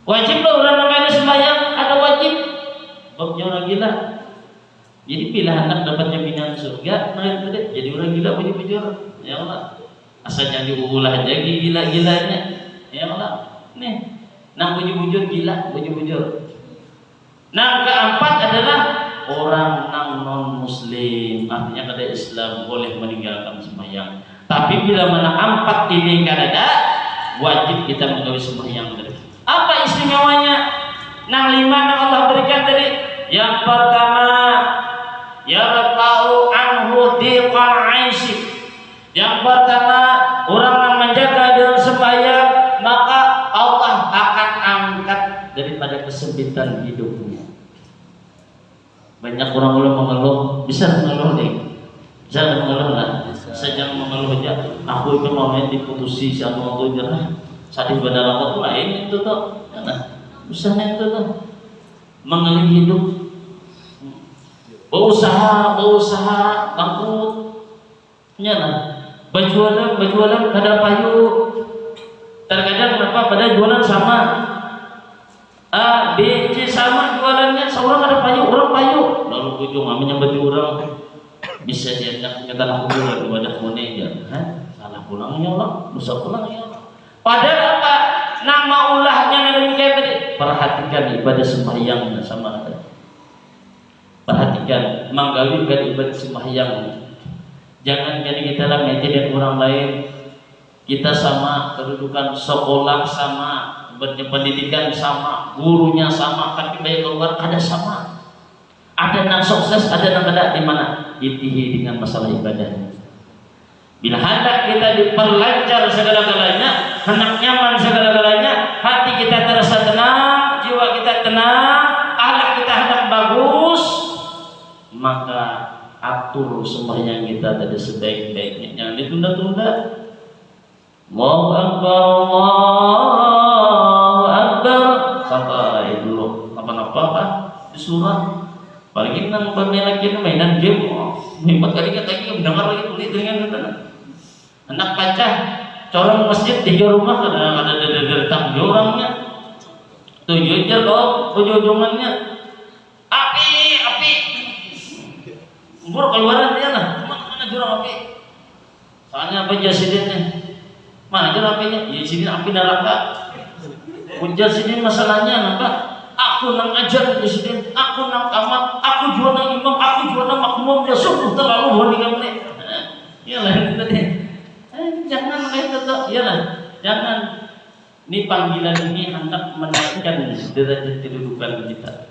[SPEAKER 1] Wajib lah orang namanya sembahyang, ada wajib. Bapaknya orang gila. Jadi pilih anak dapat jaminan surga, jadi orang gila bujur. Ya Allah. Asal jangan diulah aja gila-gilanya. Ya Allah. Nih, nah bujur gila, bujur. Nah, keempat adalah orang non muslim, artinya kada Islam boleh meninggalkan sembahyang. Tapi bila mana 4 ini kada ada, wajib kita menggawe sembahyang tadi. Apa istimewanya? Nah, 5 yang Allah berikan tadi. Yang pertama, yarfa'u anhu diqal 'aisyik. Yang pertama, orang yang menjaga dengan sembahyang, maka Allah akan angkat daripada kesempitan hidupnya. Banyak orang mengeluh, bisa mengeluh nih. Jangan mengeluh lah. Saya mengeluh aja. Aku itu maunya diputusi sama orang tua jerah. Saat di bandara aku lain itu tuh. Nah, usahanya itu tuh mengeluh hidup. Berusaha bangkrut. Nyala. Berjualan kada payu. Terkadang kenapa pada jualan sama. A, B, C sama jualannya, seorang ada payu, orang payu. Lalu ujung aminnya baju orang bisa diajak kita lakukan ibadah moneja. Salah pulangnya Allah, dosa pulangnya Allah. Padahal apa? Nama ulahnya yang kayak tadi. Perhatikan ibadah sembahyang sama ada. Perhatikan, menggawikan ibadah sembahyang. Jangan jadi kita lah meja dengan orang lain. Kita sama, kedudukan sekolah sama, pendidikan sama, gurunya sama, tapi baik keluar ada sama. Ada yang sukses, ada yang tidak. Di mana? Itihi dengan masalah ibadah. Bila hendak kita diperlancar segala-galanya, hendak nyaman segala-galanya, hati kita terasa tenang, jiwa kita tenang, akhlak kita hendak bagus, maka atur sembahyang kita tadi sebaik-baiknya. Jangan ditunda-tunda. Allahu Akbar, Allahu Akbar. Santai dulu. Apa-apa di surah. Apalagi nang lagi mainan game. Hebat kali kita lagi mendengar lagi tulis dengan kita. Anak baca corong masjid 3 rumah ada datang orangnya. 7 aja loh ujung-ujungannya. Api. sumur keluaran dia lah. Mana jurang api? Soalnya apa jasidinnya? Mana jurang apinya? Ya sini api neraka. Ujar sini masalahnya apa? Aku nang ajar di sini, aku nang kamat, aku juga nang imam, aku juga nang makmum. Ya sungguh terlalu boni kamu. Iyalah itu tadi. Jangan kayak itu, iyalah. Jangan. Ini panggilan ini hendak menaikkan derajat kedudukan kita.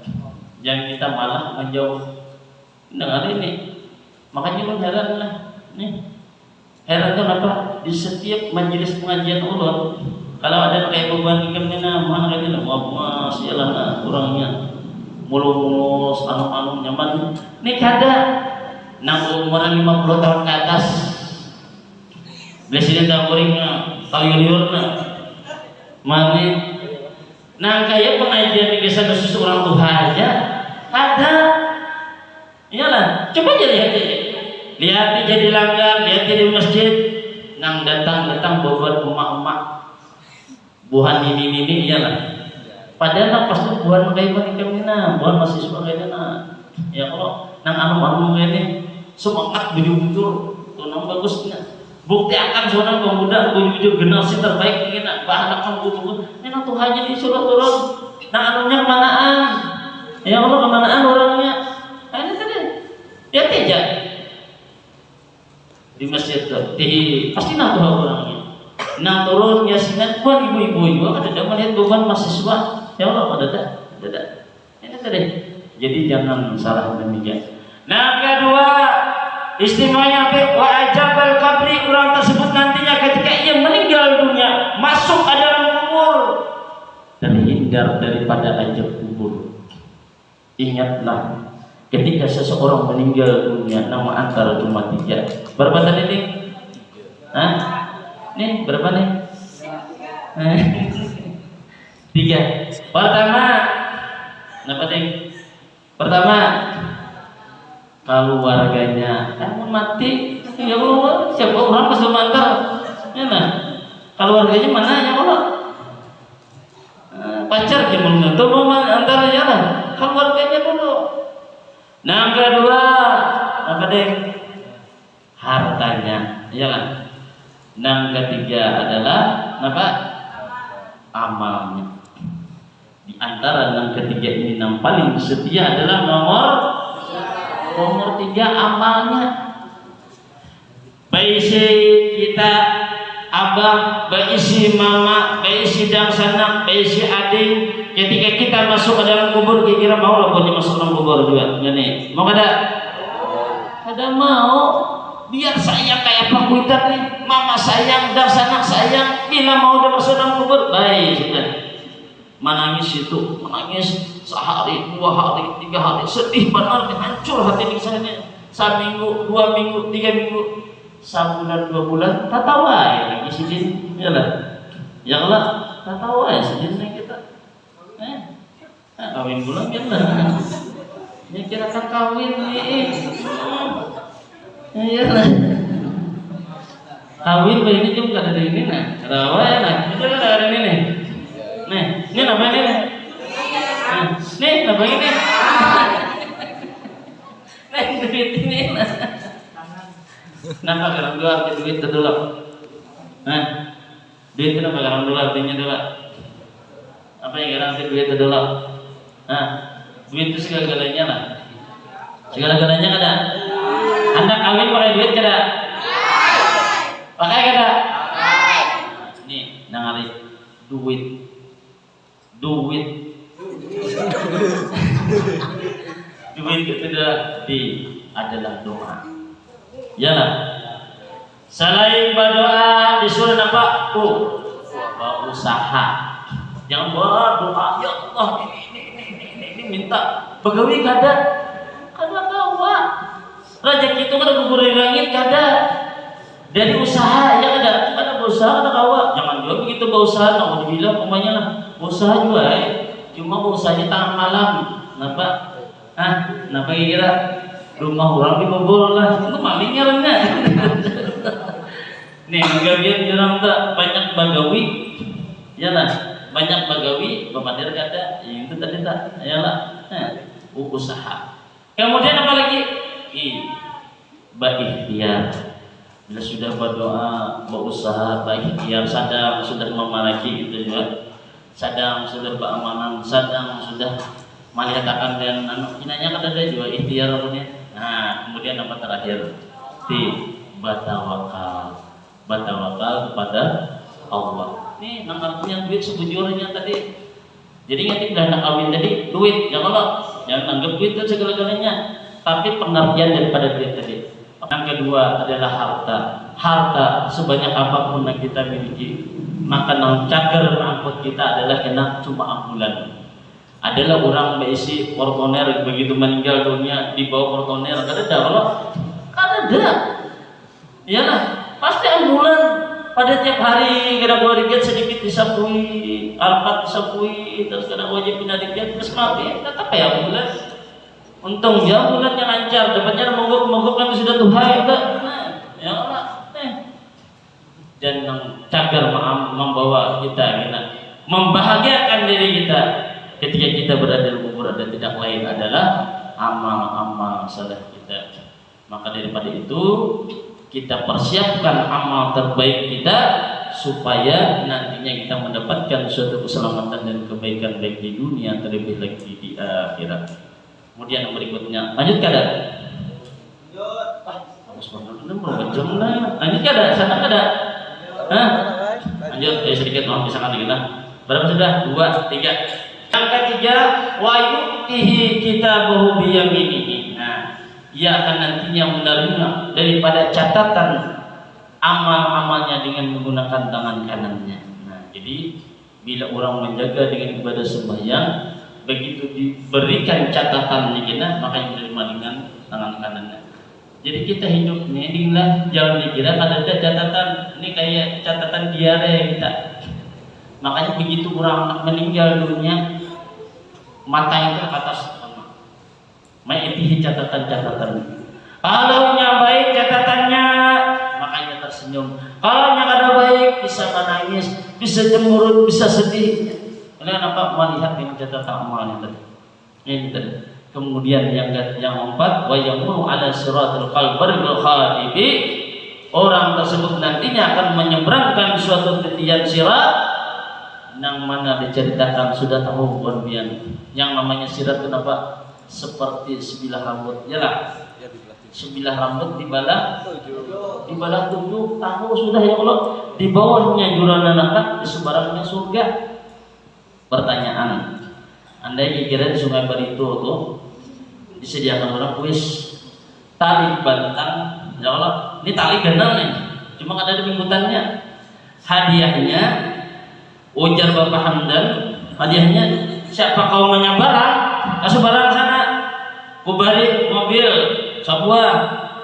[SPEAKER 1] Yang kita malah menjauh. Dengar ini. Makanya lu heran lah. Nih. Heran kenapa? Di setiap majelis pengajian ulun, kalau ada kayak beban ikan mana kayak gini, mas, iyalah orangnya mulus, anu nyaman. Nih kada. Nang umuran 50 tahun ke atas. Presiden dah goringnya, liur-liurnya. Mana? Nah kayak pengajian di desa khusus orang tua aja ada. Iyalah, coba aja lihat jadi langgar, lihat di masjid, nang datang buat emak-emak, buhan ini iyalah. Padahal pas tuh buhan kayak mana kemana, buhan mahasiswa kayak mana. Ya kalau nang anu kayak ini semangat betul tuh nang bagusnya. Bukti akan seorang pemuda menuju generasi terbaik ini nak bahan akan buku ini nak Tuhannya disuruh turun nah anunya kemanaan ya Allah kemanaan orangnya ini tadi ya tidak di masjid tuh pasti nak Tuhan orangnya nah turun ya sinat buat ibu-ibu juga ada melihat beban mahasiswa ya Allah ada ini tadi jadi jangan salah demikian. Nah kedua istimewanya wa ajabal kabri, orang tersebut nantinya ketika ia meninggal dunia masuk ke dalam kubur terhindar daripada azab kubur. Ingatlah ketika seseorang meninggal dunia nama antara cuma 3. Berapa tadi nih? Hah? Nih berapa nih? 3. Pertama, apa nih? Pertama keluarganya kamu mati ya Allah siapa orang ke Sumatera ya nah keluarganya mana ya Allah pacar gimana tuh mau antaranya lah keluarganya dulu. Nah kedua apa deh hartanya ya kan. Nah ketiga adalah apa amalnya. Di antara yang ketiga ini yang paling setia adalah nomor 3 amalnya. Baisi kita abah, baisi mama, baisi dang sanak, baisi adik. Ketika kita masuk ke dalam kubur, kira-kira mau lah punya masuk dalam kubur juga. Nih, mau kada? Kada mau. Biar sayang kayak apa kita nih. Mama sayang, dang sanak sayang. Bila mau udah masuk dalam kubur, baik sudah. Menangis itu, menangis sehari, 2 hari, 3 hari, sedih benar, hancur hati di sana. Seminggu, 2 minggu, 3 minggu, sebulan, 2 bulan, tak tahu ya lagi sidin, ya lah, ya Allah, tak tahu ya sidin kita, kawin bulan ya lah, ya kira kan kawin nih, ya lah, kawin begini juga ada ini nah, rawa ya nah, itu ada ini nih. Nih, ini apa ini? Nih, apa ini? Nih, duit ini. Kenapa kalau dua duit itu dulu? Nah, duit kenapa kalau dulu artinya dulu? Apa yang garansi duit itu dulu? Nah, duit itu segala-galanya lah. Segala-galanya kada. Anda kawin pakai duit kada? Pakai kada? Nih, nangari duit itu adalah doa. Yalah. Selain berdoa disuruh apa? Usaha. Jangan berdoa ya Allah ini minta pegawai kada kawa. Rezeki itu kada kubur di langit kada. Dari usaha ya kada berusaha kada kawa. Jangan juga begitu berusaha nak dibilang umpamanya lah. Usaha juga cuma usahanya tengah malam. Kenapa? Kenapa kira rumah orang dibobol lah. Itu malingnya rendah. Nih, bagian jurang tak banyak bagawi. Ya lah, banyak bagawi pemadir kata yang itu tadi tak. Ya lah. Usaha. Kemudian apa lagi? berikhtiar. Bila sudah berdoa, berusaha berikhtiar, sadang sudah memalaki gitu juga, sadang sudah beramalan, sadang sudah melihatkan dan inanya kan ada juga ikhtiar punya. Nah, kemudian apa terakhir? Batawakal kepada Allah. Ini nang punya duit sebujurnya tadi. Jadi ngerti udah nak kawin tadi duit, ya kalau jangan anggap duit itu segala-galanya, tapi pengertian daripada duit tadi. Yang kedua adalah harta sebanyak apapun yang kita miliki, maka nang cager mengangkut kita adalah kena cuma ambulan. Adalah orang berisi portoner begitu meninggal dunia di bawah portoner ada kalau ada, iyalah pasti ambulan pada tiap hari kena keluarga sedikit disapui, alpat disapui, terus kena wajib pindah dikit terus mati, tetap ya ambulan. Untung ya bulannya lancar, dapatnya mogok yang sudah Tuhan juga. Nah, ya Allah. Dan cagar membawa kita, membahagiakan diri kita ketika kita berada di kubur dan tidak lain adalah amal-amal saleh kita. Maka daripada itu kita persiapkan amal terbaik kita supaya nantinya kita mendapatkan suatu keselamatan dan kebaikan baik di dunia terlebih lagi di akhirat. Kemudian yang berikutnya, lanjut kada? Harus berapa jam lah? Lanjut kada? Sana kada? Hah? Lanjut, sedikit mohon misalkan lagi lah. Berapa sudah? 2, 3. Yang ketiga, wa yu'tihi kitabahu biyaminihi. Nah, ia akan nantinya menerima daripada catatan amal-amalnya dengan menggunakan tangan kanannya. Nah, jadi bila orang menjaga dengan ibadah sembahyang, begitu diberikan catatannya kita, maka yang menerima dengan tangan kanannya. Jadi kita hidup ini inilah jangan dikira ada catatan ini kayak catatan diare kita. Makanya begitu orang meninggal dunia, mata itu ke atas sama. Maitihi catatan-catatan. Kalau yang baik catatannya, makanya tersenyum. Kalau yang ada baik bisa menangis, bisa cemberut, bisa sedih. Kalian nampak melihat dengan catatan amalnya tadi. Ini tadi. Kemudian yang keempat, wa yamuru ala siratul qalbil khadibi. Orang tersebut nantinya akan menyeberangkan suatu titian sirat yang mana diceritakan sudah tahu kemudian yang namanya sirat kenapa seperti sebilah rambut, yalah. Sebilah rambut dibalah 7 tahu sudah ya Allah. Di bawahnya jurang neraka, di seberangnya surga. Pertanyaan, andai kira di Sungai Barito tuh disediakan orang kuis tali bantang, ya Allah, ini tali ganal nih, cuma ada di pinggutannya. Hadiahnya, ujar Bapak Hamdan, hadiahnya siapa kau nanya barang, kasih barang sana, kubari mobil, sebuah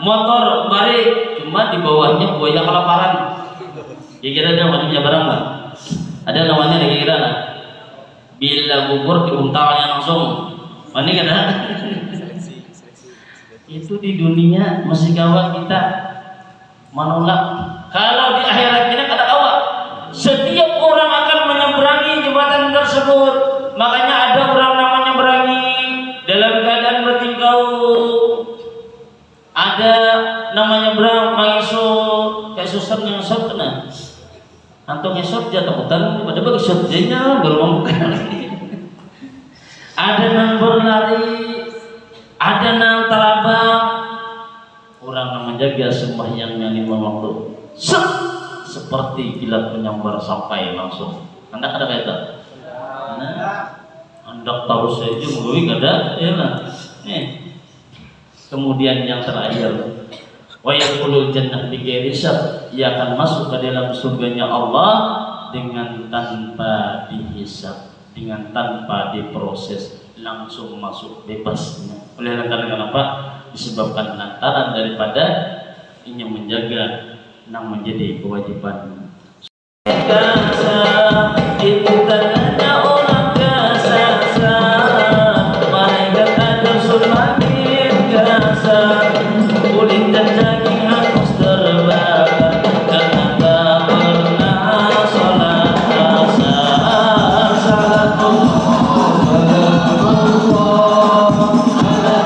[SPEAKER 1] motor bari, cuma di bawahnya buaya kelaparan. Kira-kira ada namanya barang nggak? Ada namanya kira-kira lah. Bila bubur diuntalnya langsung, mana kata? Itu di dunia masih gawat kita menolak. Kalau di akhirat kita kata awak, setiap orang akan menyeberangi jembatan tersebut. Makanya ada orang namanya berangi dalam keadaan bertingkau. Ada namanya berang mengisut, kayak susah yang susah kena. Antung esok jatuh hutan, pada bagi sotjenya baru membuka lagi. Ada nang berlari, ada nang terabang. Orang yang menjaga sembahyangnya 5 waktu, seperti kilat menyambar sampai langsung. Anda ada kata? Anda tahu saja mulai kada, ya lah. Kemudian yang terakhir. Wa yadkhulul jannah bighairi hisab, ia akan masuk ke dalam surganya Allah dengan tanpa dihisab, dengan tanpa diproses, langsung masuk bebasnya. Oleh lantaran apa? Disebabkan lantaran daripada ingin menjaga yang menjadi kewajiban. Itu tandanya orang kasar, malaikat ada semakin kasar. Kulit dan daging hangus terbakar karena tak pernah sholat asar. Salatullah ala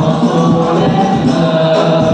[SPEAKER 1] Rasulillah.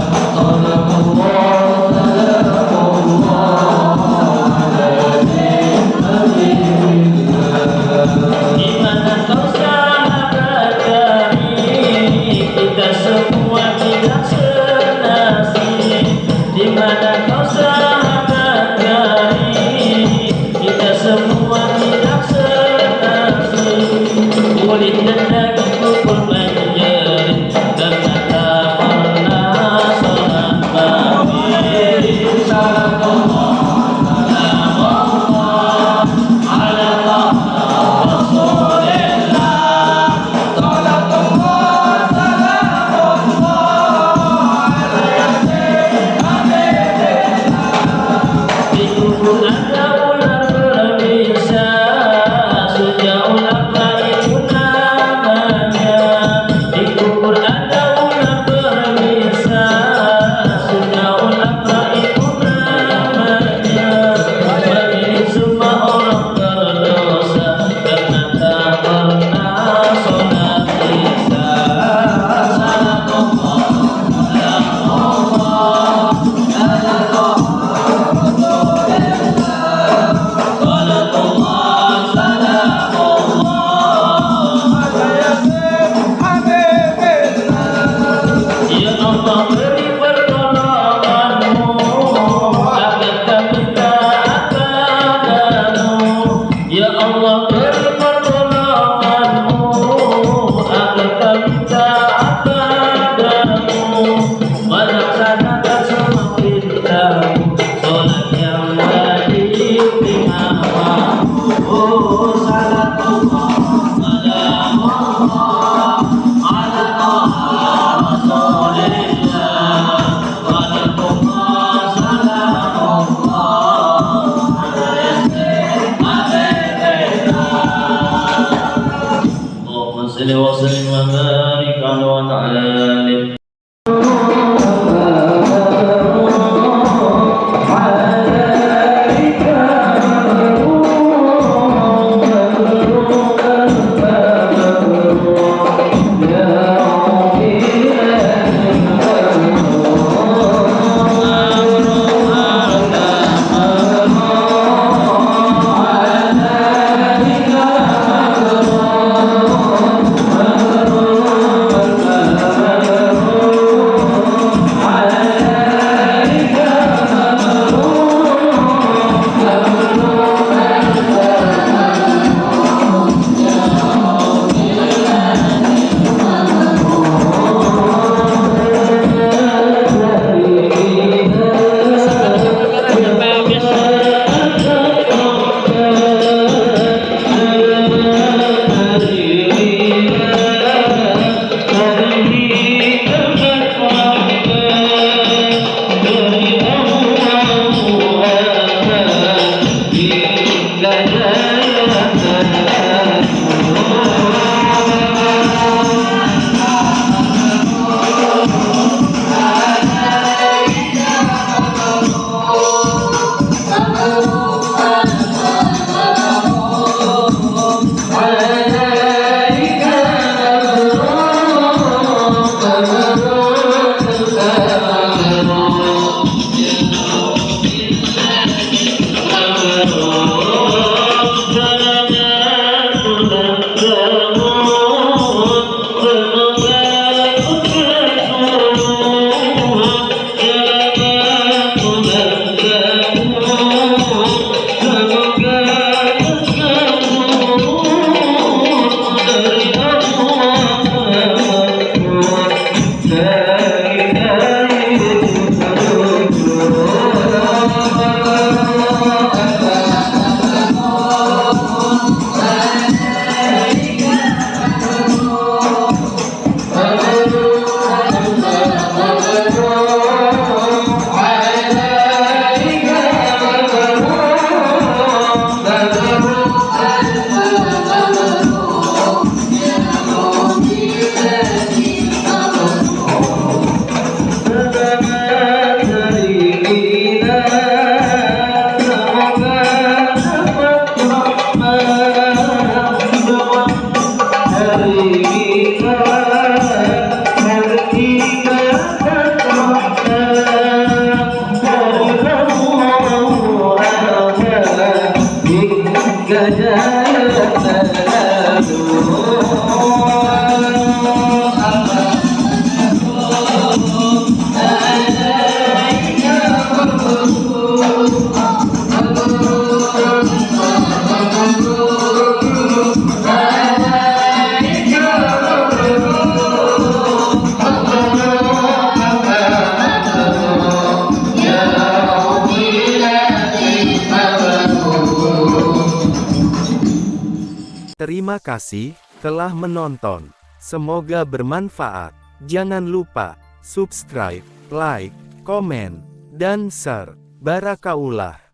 [SPEAKER 1] ada ular berbisa, sejak ular itu namanya. Dikubur ada ular berbisa, sejak ular itu namanya. Bagi semua orang berdosa karena tak pernah sholat isya. Ya Allah beri pertolonganmu agar kami taat padamu. Ya Allah beri pertolonganmu agar kami taat padamu. Melaksanakan semua perintahmu, sholat yang wajib lima waktu. Salatullah salamullah ala صل وسلم وبارك على وعلى آله.
[SPEAKER 3] Terima kasih telah menonton. Semoga bermanfaat. Jangan lupa subscribe, like, komen, dan share. Barakaullah.